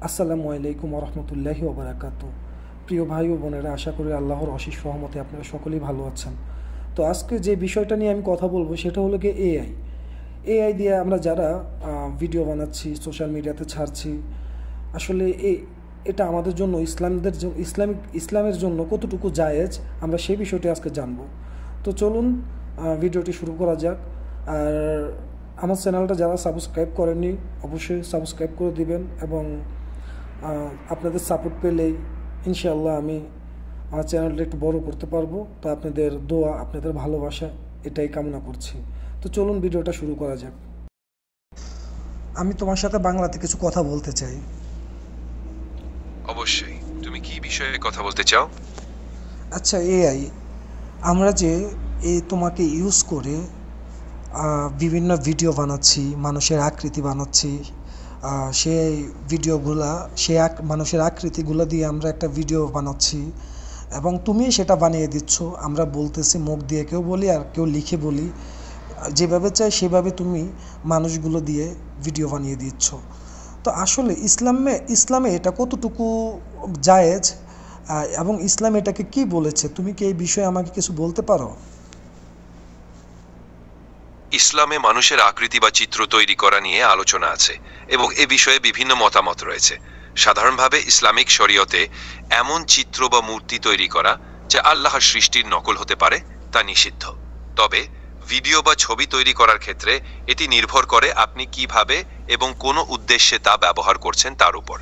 আসসালামু আলাইকুম ওরহমতুল্লাহি ওবারাকাতু। প্রিয় ভাই ও বোনেরা, আশা করি আল্লাহর অশেষ সহমতে আপনারা সকলেই ভালো আছেন। তো আজকে যে বিষয়টা নিয়ে আমি কথা বলবো সেটা হলো গিয়ে এআই দিয়ে আমরা যারা ভিডিও বানাচ্ছি, সোশ্যাল মিডিয়াতে ছাড়ছি, আসলে এটা আমাদের জন্য ইসলামের জন্য কতটুকু জায়েজ, আমরা সেই বিষয়টি আজকে জানবো। তো চলুন ভিডিওটি শুরু করা যাক। আর আমার চ্যানেলটা যারা সাবস্ক্রাইব করেননি অবশ্যই সাবস্ক্রাইব করে দিবেন, এবং আপনাদের সাপোর্ট পেলেই ইনশাআল্লাহ আমি আমার চ্যানেলটা একটু বড় করতে পারবো। তো আপনাদের দোয়া, আপনাদের ভালোবাসা এটাই কামনা করছি। তো চলুন ভিডিওটা শুরু করা যাক। আমি তোমার সাথে বাংলাতে কিছু কথা বলতে চাই। অবশ্যই, তুমি কি বিষয়ে কথা বলতে চাও? আচ্ছা, এআই আমরা যে তোমাকে ইউজ করে বিভিন্ন ভিডিও বানাচ্ছি, মানুষের আকৃতি বানাচ্ছি, সেই ভিডিওগুলা মানুষের আকৃতিগুলো দিয়ে আমরা একটা ভিডিও বানাচ্ছি এবং তুমি সেটা বানিয়ে দিচ্ছ। আমরা বলতেছি মুখ দিয়ে, কেউ বলি আর কেউ লিখে বলি, যেভাবে চাই সেভাবে তুমি মানুষগুলো দিয়ে ভিডিও বানিয়ে দিচ্ছ। তো আসলে ইসলামে এটা কতটুকু জায়েজ এবং ইসলাম এটাকে কি বলেছে, তুমি কি এই বিষয়ে আমাকে কিছু বলতে পারো? ইসলামে মানুষের আকৃতি বা চিত্র তৈরি করা নিয়ে আলোচনা আছে এবং এ বিষয়ে বিভিন্ন মতামত রয়েছে। সাধারণভাবে ইসলামিক শরীয়তে এমন চিত্র বা মূর্তি তৈরি করা যা আল্লাহর সৃষ্টির নকল হতে পারে তা নিষিদ্ধ। তবে ভিডিও বা ছবি তৈরি করার ক্ষেত্রে এটি নির্ভর করে আপনি কিভাবে এবং কোন উদ্দেশ্যে তা ব্যবহার করছেন তার উপর।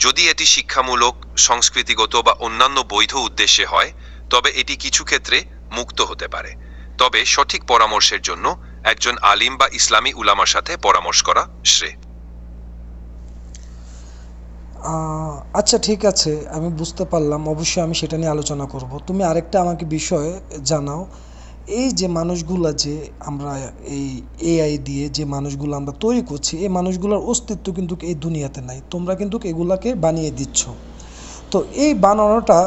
যদি এটি শিক্ষামূলক, সংস্কৃতিগত বা অন্যান্য বৈধ উদ্দেশ্যে হয় তবে এটি কিছু ক্ষেত্রে মুক্ত হতে পারে। তবে সঠিক পরামর্শের জন্য একজন আলিম বা ইসলামী উলামার সাথে পরামর্শ করা শ্রেয়। আচ্ছা, ঠিক আছে, আমি বুঝতে পারলাম। অবশ্যই আমি সেটা নিয়ে আলোচনা করব। তুমি আরেকটা আমাকে বিষয় জানাও, এই যে মানুষগুলা যে আমরা এই এআই দিয়ে যে মানুষগুলো আমরা তৈরি করছি, এই মানুষগুলোর অস্তিত্ব কিন্তু এই দুনিয়াতে নাই, তোমরা কিন্তু এগুলাকে বানিয়ে দিচ্ছ। তো এই বানানোটা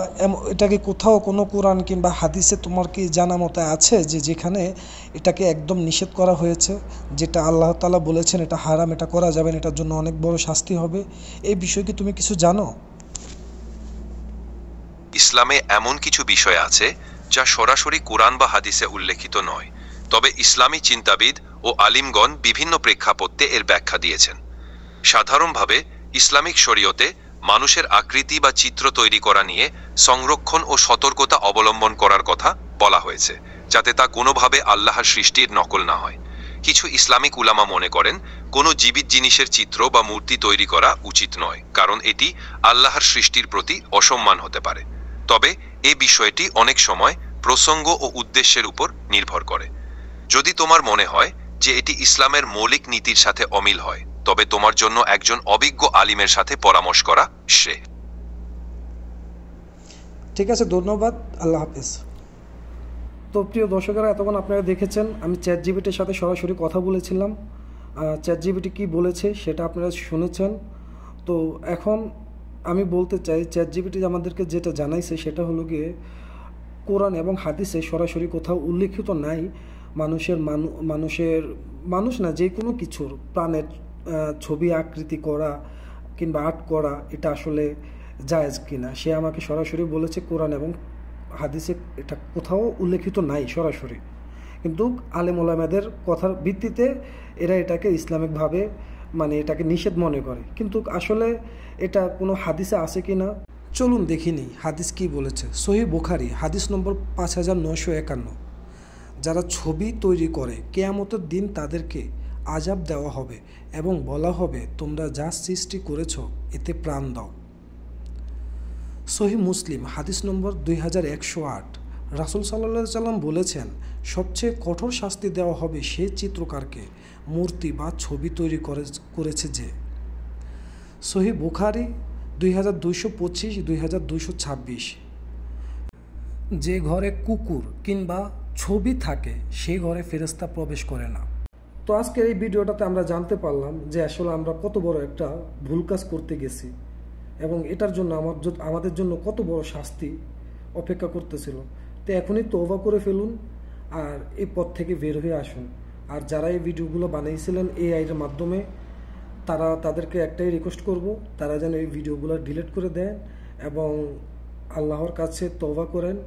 এটাকে কোথাও কোনো কোরআন কিংবা হাদিসে তোমার কি জানা মতে আছে যে যেখানে এটাকে একদম নিষেধ করা হয়েছে, যেটা আল্লাহ তাআলা বলেছেন এটা হারাম, এটা করা যাবে না, এটার জন্য অনেক বড় শাস্তি হবে? এই বিষয়ে কি তুমি কিছু জানো? ইসলামে এমন কিছু বিষয় আছে যা সরাসরি কোরআন বা হাদিসে উল্লেখিত নয়, তবে ইসলামী চিন্তাবিদ ও আলিমগণ বিভিন্ন প্রেক্ষাপটে এর ব্যাখ্যা দিয়েছেন। সাধারণভাবে ইসলামিক শরীয়তে মানুষের আকৃতি বা চিত্র তৈরি করা নিয়ে সংরক্ষণ ও সতর্কতা অবলম্বন করার কথা বলা হয়েছে, যাতে তা কোনোভাবে আল্লাহর সৃষ্টির নকল না হয়। কিছু ইসলামিক উলামা মনে করেন কোনো জীবিত জিনিসের চিত্র বা মূর্তি তৈরি করা উচিত নয়, কারণ এটি আল্লাহর সৃষ্টির প্রতি অসম্মান হতে পারে। তবে এ বিষয়টি অনেক সময় প্রসঙ্গ ও উদ্দেশ্যের উপর নির্ভর করে। যদি তোমার মনে হয় যে এটি ইসলামের মৌলিক নীতির সাথে অমিল হয় তবে তোমার জন্য একজন অভিজ্ঞ আলিমের সাথে পরামর্শ করা শ্রেয়। ঠিক আছে, ধন্যবাদ, আল্লাহ হাফেজ। তো প্রিয় দর্শকেরা, এতক্ষণ আপনারা দেখেছেন আমি চ্যাট জিপিটির সাথে সরাসরি কথা বলেছিলাম। চ্যাট জিপিটি কী বলেছে সেটা আপনারা শুনেছেন। তো এখন আমি বলতে চাই, চ্যাট জিপিটি আমাদেরকে যেটা জানাইছে সেটা হলো গিয়ে কোরআন এবং হাদিসে সরাসরি কোথাও উল্লেখিত নাই মানুষ না, যে কোনো কিছুর প্রাণের ছবি আকৃতি করা কিংবা আর্ট করা এটা আসলে জায়েজ কিনা। সে আমাকে সরাসরি বলেছে কোরআন এবং হাদিসে এটা কোথাও উল্লেখিত নাই সরাসরি, কিন্তু আলেম ওলামাদের কথার ভিত্তিতে এরা এটাকে ইসলামিকভাবে এটাকে নিষেধ মনে করে। কিন্তু আসলে এটা কোনো হাদিসে আছে কি না, চলুন দেখিনি হাদিস কি বলেছে। সহিহ বুখারী হাদিস নম্বর 5951। যারা ছবি তৈরি করে কিয়ামতের দিন তাদেরকে আযাব দেওয়া হবে এবং বলা হবে তোমরা যা সৃষ্টি করেছ এতে প্রাণ দাও। সহিহ মুসলিম হাদিস নম্বর 2108। রাসূল সাল্লাল্লাহু আলাইহি সাল্লাম বলেছেন সবচেয়ে কঠোর শাস্তি দেওয়া হবে সেই চিত্রকারকে মূর্তি বা ছবি তৈরি করেছে যে। সহিহ বুখারী 2225, 2226। যে ঘরে কুকুর কিংবা ছবি থাকে সেই ঘরে ফেরেশতা প্রবেশ করে না। তো আজকের এই ভিডিওটাতে আমরা জানতে পারলাম যে আসলে আমরা কত বড় একটা ভুল কাজ করতে গেছি এবং এটার জন্য আমাদের জন্য কত বড় শাস্তি অপেক্ষা করতেছিল। তো এখনই তওবা করে ফেলুন আর এই পথ থেকে বের হয়ে আসুন। আর যারা এই ভিডিওগুলো বানিয়েছিলেন এআই এর মাধ্যমে, তাদেরকে একটাই রিকোয়েস্ট করব, তারা যেন এই ভিডিওগুলো ডিলিট করে দেন এবং আল্লাহর কাছে তওবা করেন।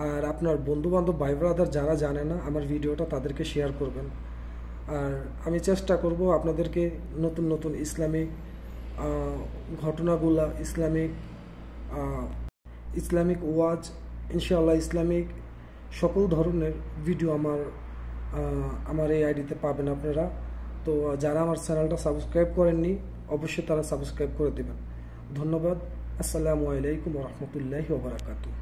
আর আপনার বন্ধুবান্ধব ভাই ব্রাদার যারা জানে না আমার ভিডিওটা, তাদেরকে শেয়ার করবেন। আর আমি চেষ্টা করব আপনাদেরকে নতুন নতুন ইসলামিক ঘটনাগুলা, ইসলামিক ওয়াজ, ইনশাআল্লাহ ইসলামিক সকল ধরনের ভিডিও আমার এই আইডিতে পাবেন আপনারা। তো যারা আমার চ্যানেলটা সাবস্ক্রাইব করেননি অবশ্যই তারা সাবস্ক্রাইব করে দেবেন। ধন্যবাদ। আসসালামু আলাইকুম ওয়া রাহমাতুল্লাহি ওয়া বারাকাতুহু।